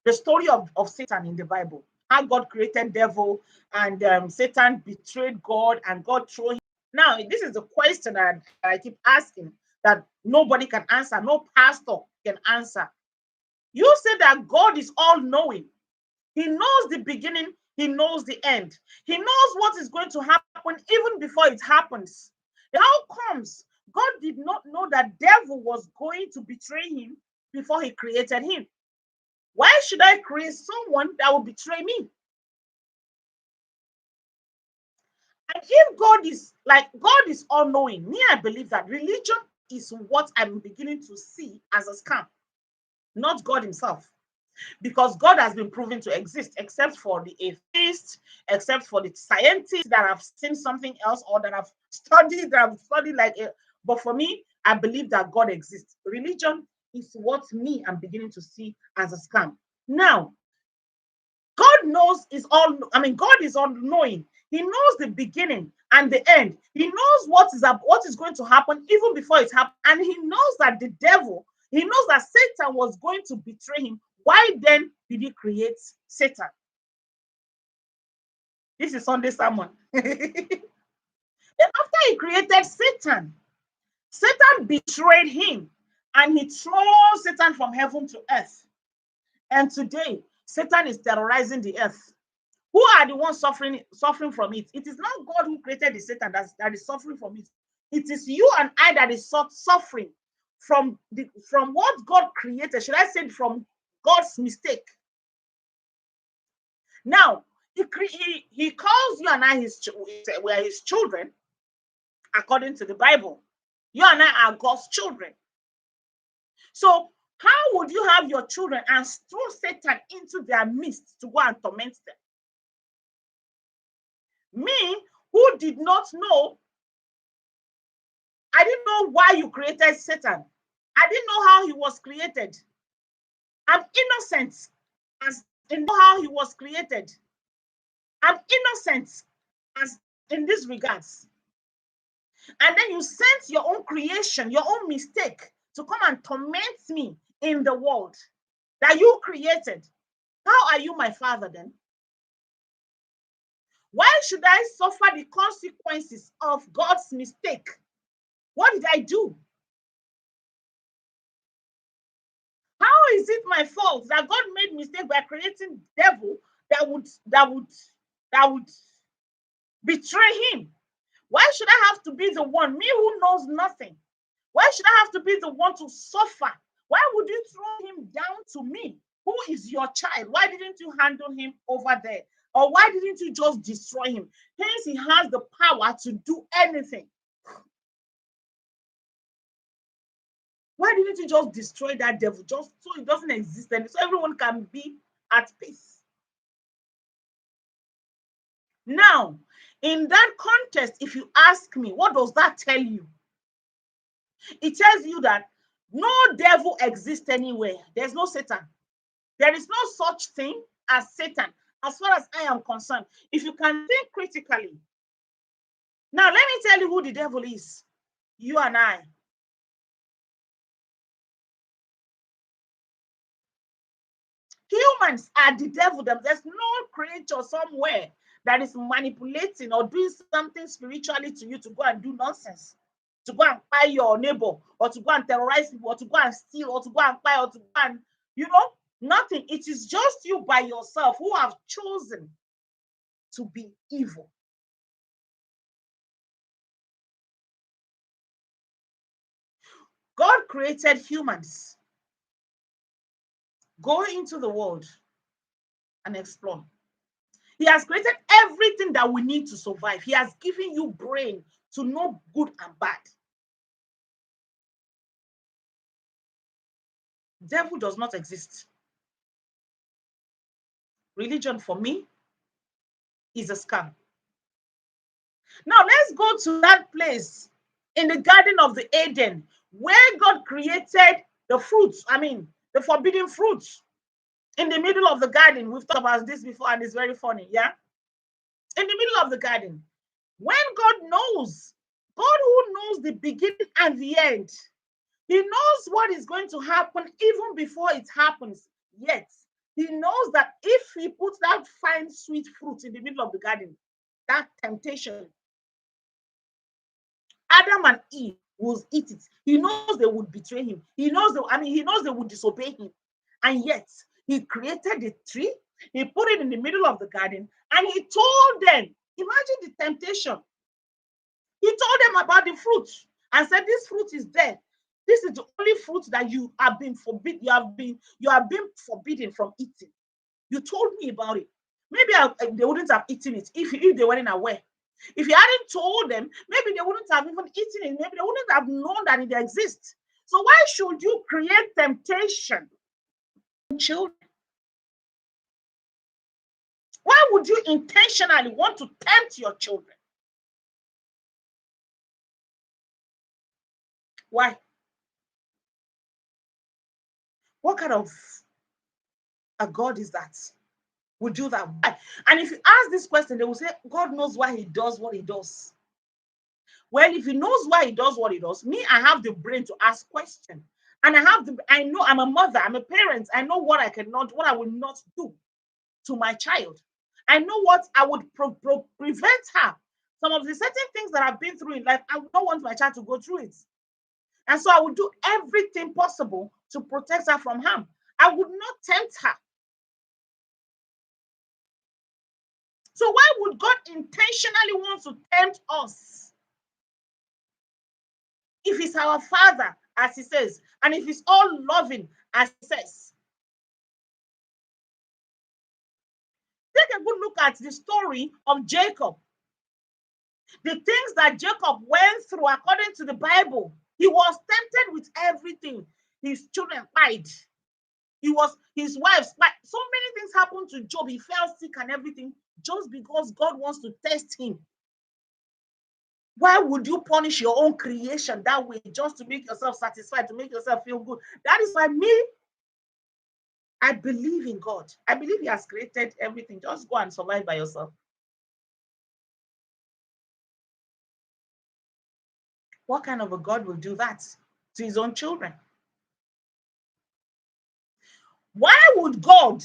The story of Satan in the Bible. How God created devil and Satan betrayed God and God threw him. Now, this is the question that I keep asking that nobody can answer, no pastor can answer. You say that God is all knowing. He knows the beginning, he knows the end. He knows what is going to happen even before it happens. How comes God did not know that devil was going to betray him before he created him? Why should I create someone that will betray me? And if God is all knowing, me, I believe that religion is what I'm beginning to see as a scam, not God himself. Because God has been proven to exist, except for the atheists, except for the scientists that have seen something else or that have studied like it. But for me, I believe that God exists. Religion is what me I'm beginning to see as a scam. Now, God knows is all, I mean, God is all knowing. He knows the beginning and the end. He knows what is going to happen even before it happens. And he knows that the devil, he knows that Satan was going to betray him. Why then did he create Satan? This is Sunday sermon. Then after he created Satan, Satan betrayed him and he threw Satan from heaven to earth. And today, Satan is terrorizing the earth. Who are the ones suffering from it? It is not God who created the Satan that is suffering from it. It is you and I that is suffering from what God created. Should I say from God's mistake? Now, he calls you and I we are his children, according to the Bible. You and I are God's children. So how would you have your children and throw Satan into their midst to go and torment them? Me, who did not know, I didn't know why you created Satan. I didn't know how he was created. I'm innocent as in how he was created. I'm innocent as in these regards. And then you sent your own creation, your own mistake to come and torment me in the world that you created. How are you my father then? Why should I suffer the consequences of God's mistake? What did I do? How is it my fault that God made mistake by creating devil that would betray him? Why should I have to be the one, me who knows nothing? Why should I have to be the one to suffer? Why would you throw him down to me, who is your child? Why didn't you handle him over there? Or why didn't you just destroy him? Hence, he has the power to do anything. Why didn't you just destroy that devil just so it doesn't exist and so everyone can be at peace? Now, in that context, if you ask me, what does that tell you? It tells you that no devil exists anywhere. There's no Satan. There is no such thing as Satan, as far as I am concerned. If you can think critically. Now, let me tell you who the devil is. You and I. Humans are the devil. There's no creature somewhere that is manipulating or doing something spiritually to you to go and do nonsense, to go and buy your neighbor, or to go and terrorize people, or to go and steal, or to go and buy, or to go and, nothing. It is just you by yourself who have chosen to be evil. God created humans. Go into the world and explore. He has created everything that we need to survive. He has given you brain to know good and bad. Devil does not exist. Religion for me is a scam. Now let's go to that place in the Garden of the Eden where God created the fruits, the forbidden fruits in the middle of the garden. We've talked about this before and it's very funny, yeah? In the middle of the garden, when God knows, God who knows the beginning and the end, he knows what is going to happen even before it happens. Yet, he knows that if he puts that fine, sweet fruit in the middle of the garden, that temptation, Adam and Eve will eat it. He knows they would betray him. He knows they would disobey him. And yet, he created the tree, he put it in the middle of the garden, and he told them, imagine the temptation. He told them about the fruit and said, this fruit is there. This is the only fruit that you have been forbidden. You have been forbidden from eating. You told me about it. Maybe they wouldn't have eaten it if they weren't aware. If you hadn't told them, maybe they wouldn't have even eaten it. Maybe they wouldn't have known that it exists. So why should you create temptation in children? Why would you intentionally want to tempt your children? Why? What kind of a God is that? Would do that? Why? And if you ask this question, they will say, God knows why he does what he does. Well, if he knows why he does what he does, me, I have the brain to ask questions. And I know I'm a mother, I'm a parent. I know what what I will not do to my child. I know what I would prevent her. Some of the certain things that I've been through in life, I don't want my child to go through it. And so I would do everything possible to protect her from harm. I would not tempt her. So why would God intentionally want to tempt us? If he's our Father, as he says, and if he's all loving, as he says. Take a good look at the story of Jacob. The things that Jacob went through according to the Bible. He was tempted with everything. His children died. His wife. So many things happened to Job. He fell sick and everything just because God wants to test him. Why would you punish your own creation that way just to make yourself satisfied, to make yourself feel good? That is why I believe in God. I believe he has created everything. Just go and survive by yourself. What kind of a God will do that to his own children? Why would God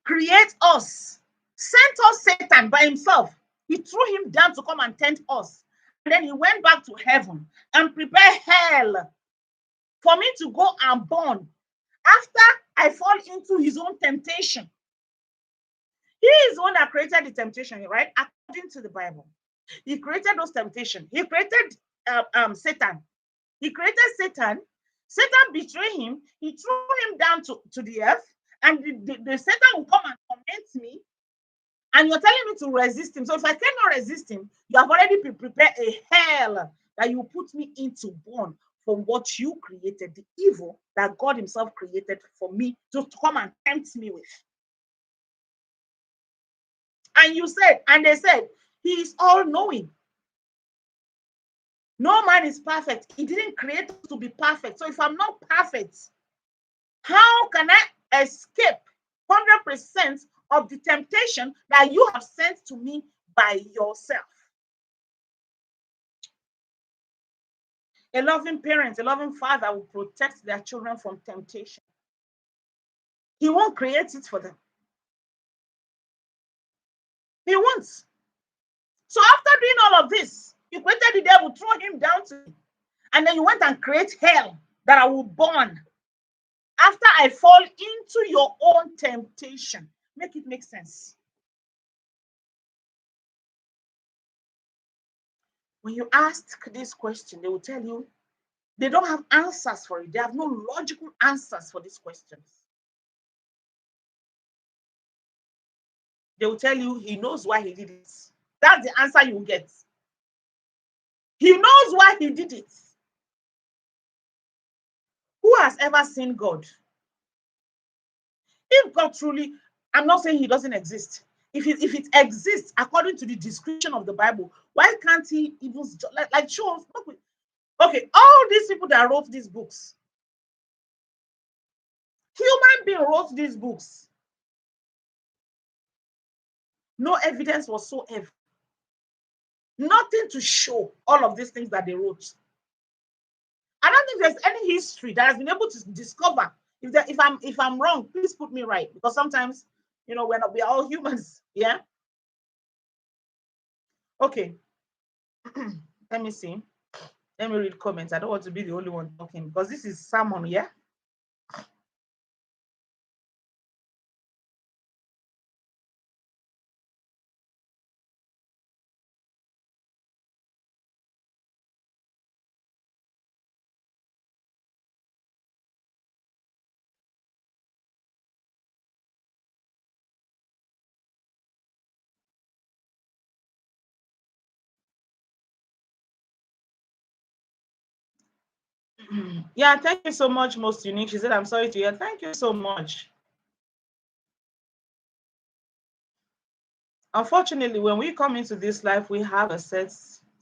create us, sent us Satan by himself? He threw him down to come and tempt us. And then he went back to heaven and prepared hell for me to go and burn After I fall into his own temptation, he is the one that created the temptation, right? According to the Bible. He created those temptations. He created Satan. He created Satan. Satan betrayed him. He threw him down to the earth. And the Satan will come and torment me. And you're telling me to resist him. So if I cannot resist him, you have already prepared a hell that you put me into born from what you created, the evil that God himself created for me to come and tempt me with. And you said, and they said, he is all knowing. No man is perfect. He didn't create us to be perfect. So if I'm not perfect, how can I escape 100% of the temptation that you have sent to me by yourself? A loving parent, a loving father will protect their children from temptation. He won't create it for them. He won't. So after doing all of this, you created the devil, throw him down to me. And then you went and create hell that I will burn. After I fall into your own temptation. Make it make sense. When you ask this question, they will tell you they don't have answers for it. They have no logical answers for these questions. They will tell you he knows why he did it. That's the answer you will get. He knows why he did it. Who has ever seen God? If God truly, I'm not saying he doesn't exist. If it exists according to the description of the Bible, why can't he even like show us? Okay, all these people that wrote these books, human being wrote these books. No evidence whatsoever. Nothing to show all of these things that they wrote. I don't think there's any history that has been able to discover. If I'm wrong, please put me right, because sometimes we are all humans. Yeah. Okay. Let me see. Let me read comments. I don't want to be the only one talking because this is sermon. Yeah. Yeah, thank you so much, Most Unique. She said, I'm sorry to hear. Thank you so much. Unfortunately, when we come into this life, we have a set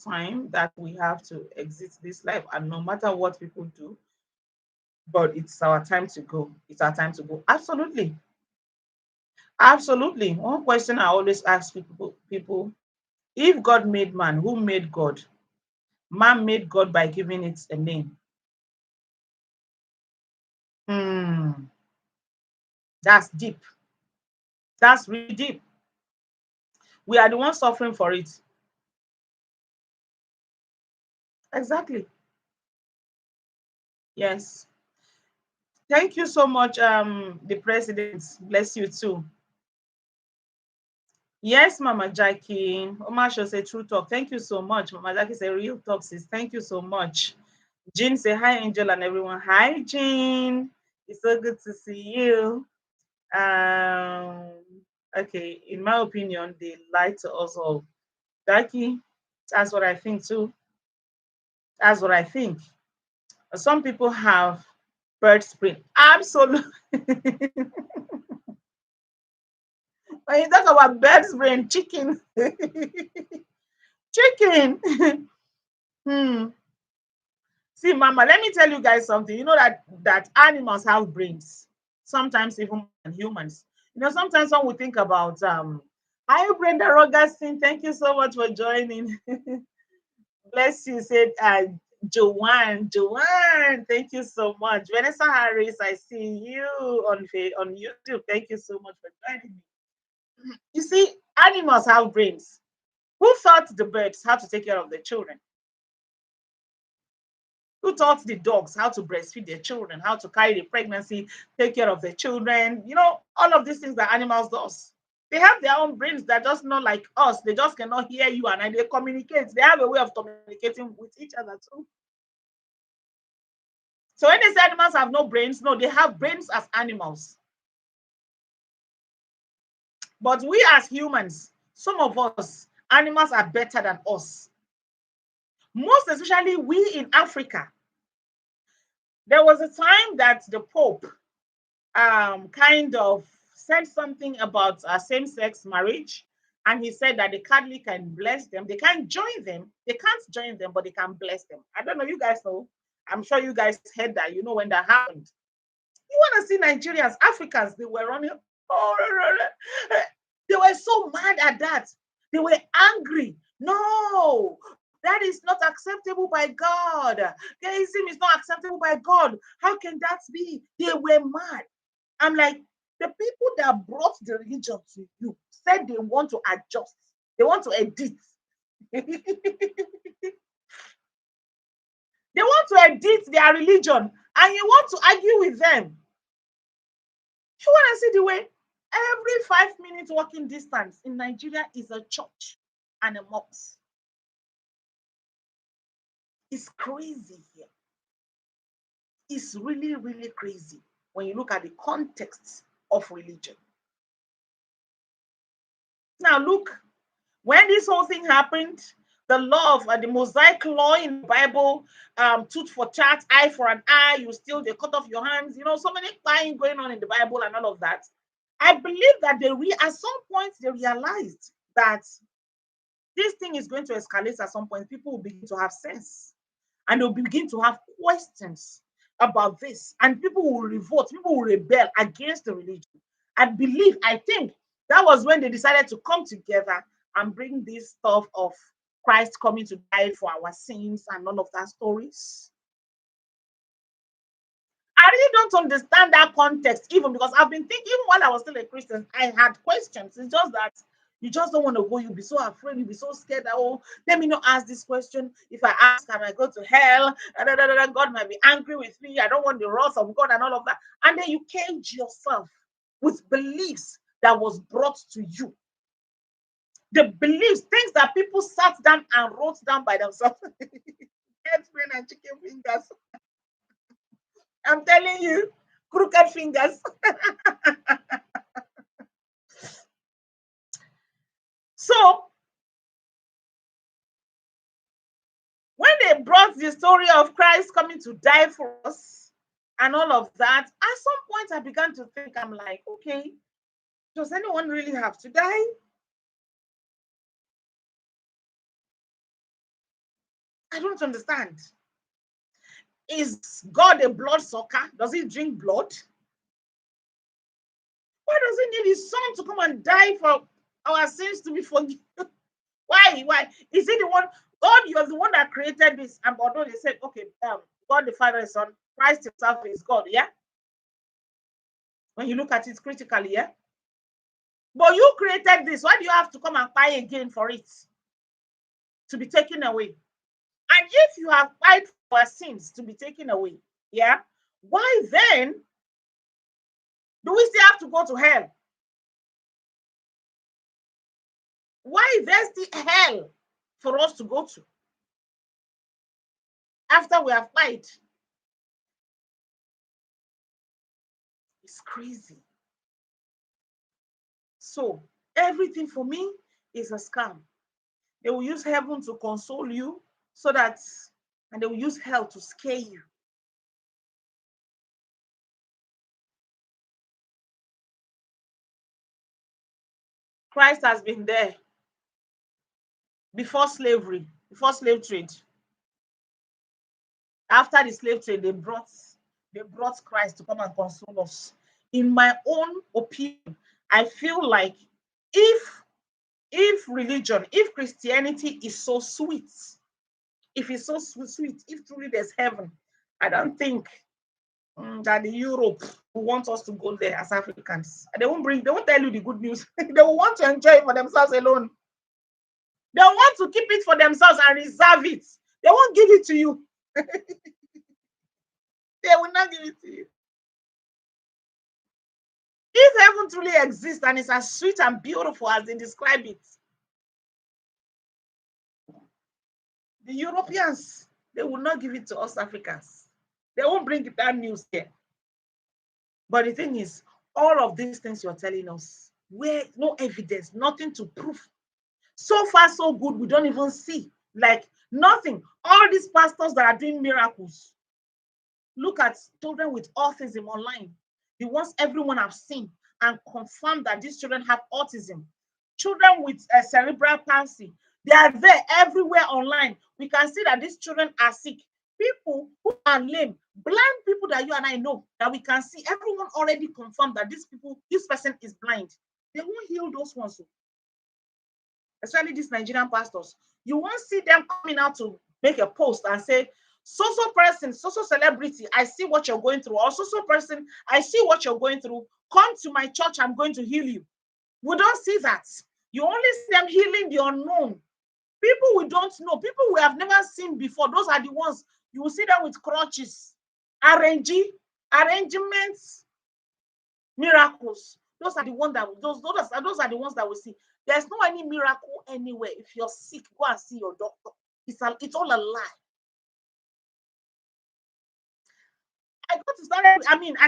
time that we have to exit this life, and no matter what people do, but it's our time to go. It's our time to go. Absolutely. Absolutely. One question I always ask people, if God made man, who made God? Man made God by giving it a name. Hmm. That's deep. That's really deep. We are the ones suffering for it. Exactly. Yes. Thank you so much, the president. Bless you too. Yes, Mama Jackie. Omasho say true talk. Thank you so much. Mama Jackie say real talk, sis. Thank you so much. Jean say hi, Angel and everyone. Hi, Jean. It's so good to see you. Um, okay, in my opinion, they lie to us all. Jackie, that's what I think too. That's what I think. Some people have bird brain. Absolutely. When you talk about bird's brain, chicken, chicken. Hmm. See, Mama, let me tell you guys something. You know that animals have brains, sometimes even more than humans. Sometimes when we think about hi Brenda Rogerson, thank you so much for joining. Bless you, said Joanne, thank you so much. Vanessa Harris, I see you on YouTube. Thank you so much for joining me. You see, animals have brains. Who taught the birds how to take care of the children? Who taught the dogs how to breastfeed their children, how to carry the pregnancy, take care of their children? You know, all of these things that animals does. They have their own brains that just not like us. They just cannot hear you and they communicate. They have a way of communicating with each other too. So when they say animals have no brains, no, they have brains as animals. But we as humans, some of us, animals are better than us. Most especially we in Africa. There was a time that the Pope kind of said something about same-sex marriage, and he said that the Catholic can bless them. They can't join them. They can't join them, but they can bless them. I don't know. You guys know. I'm sure you guys heard that. You know when that happened. You want to see Nigerians, Africans? They were running. Oh, they were so mad at that. They were angry. No, that is not acceptable by God. Theism is not acceptable by God. How can that be? They were mad. I'm like, the people that brought the religion to you said they want to adjust, they want to edit. They want to edit their religion, and you want to argue with them. You want to see the way every 5 minutes walking distance in Nigeria is a church and a mosque. It's crazy here. It's really, really crazy when you look at the context of religion. Now, look, when this whole thing happened, the law of the Mosaic law in the Bible, tooth for tat, eye for an eye, you steal, they cut off your hands, you know, so many things going on in the Bible and all of that. I believe that at some point they realized that this thing is going to escalate at some point. People will begin to have sense and they'll begin to have questions about this, and people will revolt, people will rebel against the religion. I think that was when they decided to come together and bring this stuff of Christ coming to die for our sins and all of that stories. I really don't understand that context, even because I've been thinking, even while I was still a Christian, I had questions. It's just that you just don't want to go. You'll be so afraid. You'll be so scared that, oh, let me not ask this question. If I ask, I might go to hell. God might be angry with me. I don't want the wrath of God and all of that. And then you cage yourself with beliefs that was brought to you. The beliefs, things that people sat down and wrote down by themselves. Headsprain and chicken fingers. I'm telling you, crooked fingers. So, when they brought the story of Christ coming to die for us and all of that, at some point I began to think, I'm like, okay, does anyone really have to die? I don't understand. Is God a blood sucker? Does he drink blood? Why does he need his son to come and die for our sins to be forgiven? Why? Is he the one? God, you're the one that created this. And although they said, okay, God the Father and Son, Christ himself is God, yeah? When you look at it critically, yeah? But you created this. Why do you have to come and pay again for it? To be taken away. And if you have paid for sins to be taken away, yeah? Why then do we still have to go to hell? Why is there still hell for us to go to after we have paid? It's crazy. So everything for me is a scam. They will use heaven to console you and they will use hell to scare you. Christ has been there before slavery, before slave trade. After the slave trade, they brought Christ to come and console us. In my own opinion, I feel like if religion, if Christianity is so sweet, if it's so sweet, if truly there's heaven, I don't think that the Europe will want us to go there as Africans. They won't tell you the good news. They will want to enjoy it for themselves alone. They want to keep it for themselves and reserve it. They won't give it to you. They will not give it to you. If heaven truly exists and it's as sweet and beautiful as they describe it, the Europeans, they will not give it to us Africans. They won't bring that news here. But the thing is, all of these things you're telling us, where no evidence, nothing to prove. So far, so good, we don't even see. Like nothing. All these pastors that are doing miracles, look at children with autism online. The ones everyone have seen and confirmed that these children have autism. Children with cerebral palsy, they are there everywhere online. We can see that these children are sick. People who are lame, blind people that you and I know, that we can see, everyone already confirmed that this person is blind. They won't heal those ones, especially these Nigerian pastors. You won't see them coming out to make a post and say, so person, so celebrity, I see what you're going through, or so person, I see what you're going through. Come to my church, I'm going to heal you. We don't see that. You only see them healing the unknown. People we don't know, people we have never seen before. Those are the ones you will see them with crutches, arrangements, miracles. Those are the ones that those are the ones that we see. There's no any miracle anywhere. If you're sick, go and see your doctor. It's all a lie. I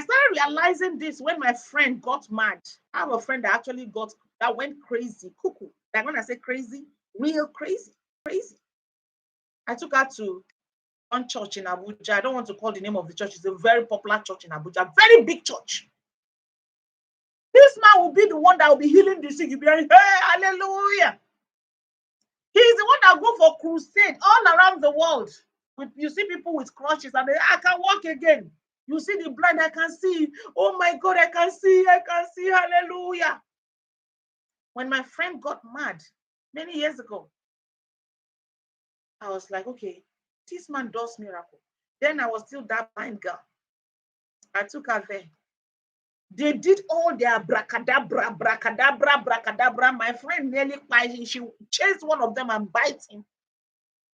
started realizing this when my friend got mad. I have a friend that went crazy, cuckoo. Like when I say crazy, real crazy, crazy. I took her to one church in Abuja. I don't want to call the name of the church. It's a very popular church in Abuja, very big church. This man will be the one that will be healing the sick. You'll be like, hey, hallelujah. He's the one that go for crusade all around the world. You see people with crutches and I can walk again. You see the blind, I can see. Oh my God, I can see, hallelujah. When my friend got mad many years ago, I was like, okay, this man does miracle. Then I was still that blind girl. I took her there. They did all their bracadabra. My friend nearly cried. She chased one of them and bite him.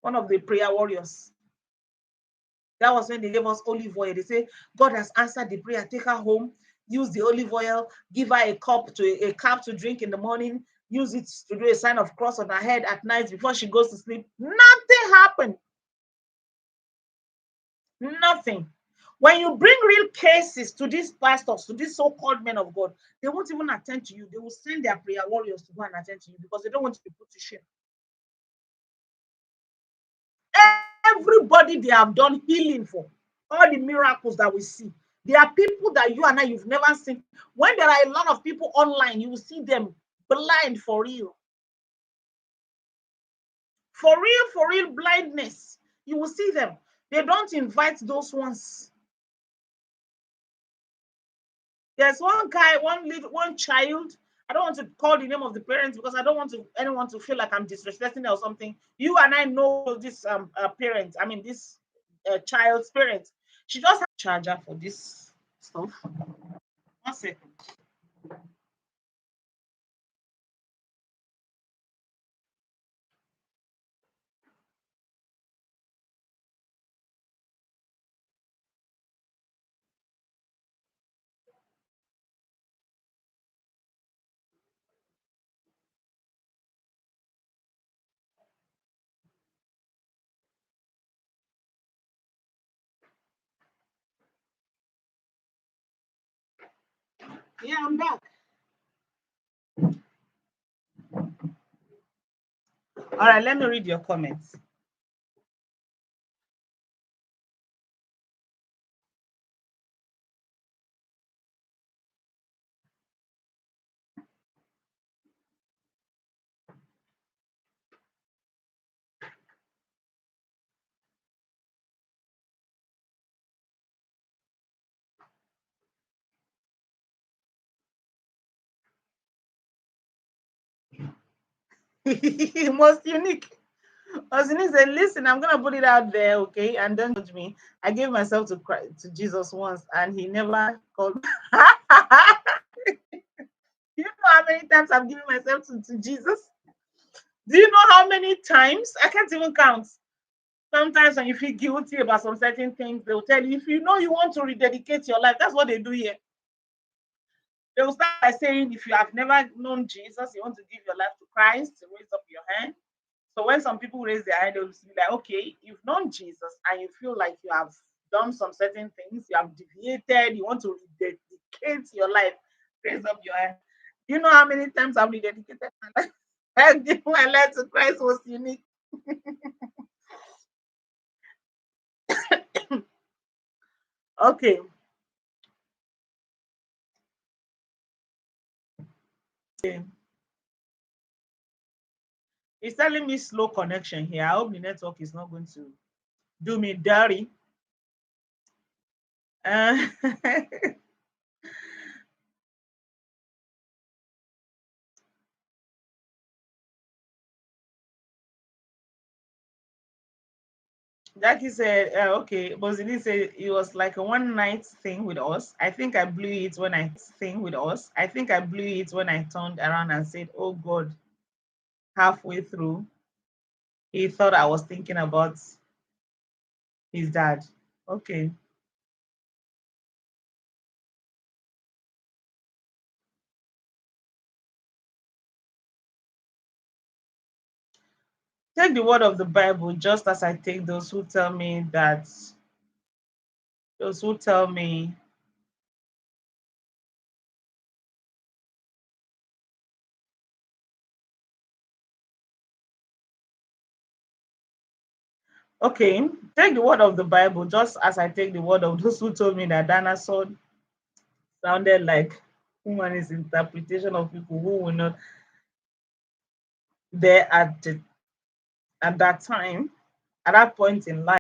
One of the prayer warriors. That was when they gave us olive oil. They say, God has answered the prayer. Take her home. Use the olive oil. Give her a cup to drink in the morning. Use it to do a sign of cross on her head at night before she goes to sleep. Nothing happened. Nothing. When you bring real cases to these pastors, to these so-called men of God, they won't even attend to you. They will send their prayer warriors to go and attend to you because they don't want to be put to shame. Everybody they have done healing for, all the miracles that we see, there are people that you and I you've never seen. When there are a lot of people online, you will see them blind for real. For real blindness. You will see them. They don't invite those ones. There's one guy, one child. I don't want to call the name of the parents because I don't want anyone to feel like I'm disrespecting or something. You and I know this parent. I mean this child's parent. She just has a charger for this stuff. 1 second. Yeah, I'm back. All right, let me read your comments. Most unique. Osini said, listen, I'm gonna put it out there, okay? And don't judge me. I gave myself to Jesus once and he never called. You know how many times I've given myself to Jesus? Do you know how many times? I can't even count. Sometimes when you feel guilty about some certain things, they'll tell you if you know you want to rededicate your life, that's what they do here. They will start by saying, if you have never known Jesus, you want to give your life to Christ, raise up your hand. So when some people raise their hand, they'll be like, okay, you've known Jesus and you feel like you have done some certain things, you have deviated, you want to rededicate your life, raise up your hand. Do you know how many times I've rededicated my life? And giving my life to Christ was unique. Okay. It's telling me slow connection here. I hope the network is not going to do me dirty. Uh, Jackie said, okay, Bozili said it was like a one night thing with us. I think I blew it when I turned around and said, oh God, halfway through, he thought I was thinking about his dad. Okay. Take the word of the Bible just as I take those who tell me, okay, take the word of the Bible just as I take the word of those who told me that dinosaur sounded like humanist interpretation of people who were not there at that time, at that point in life.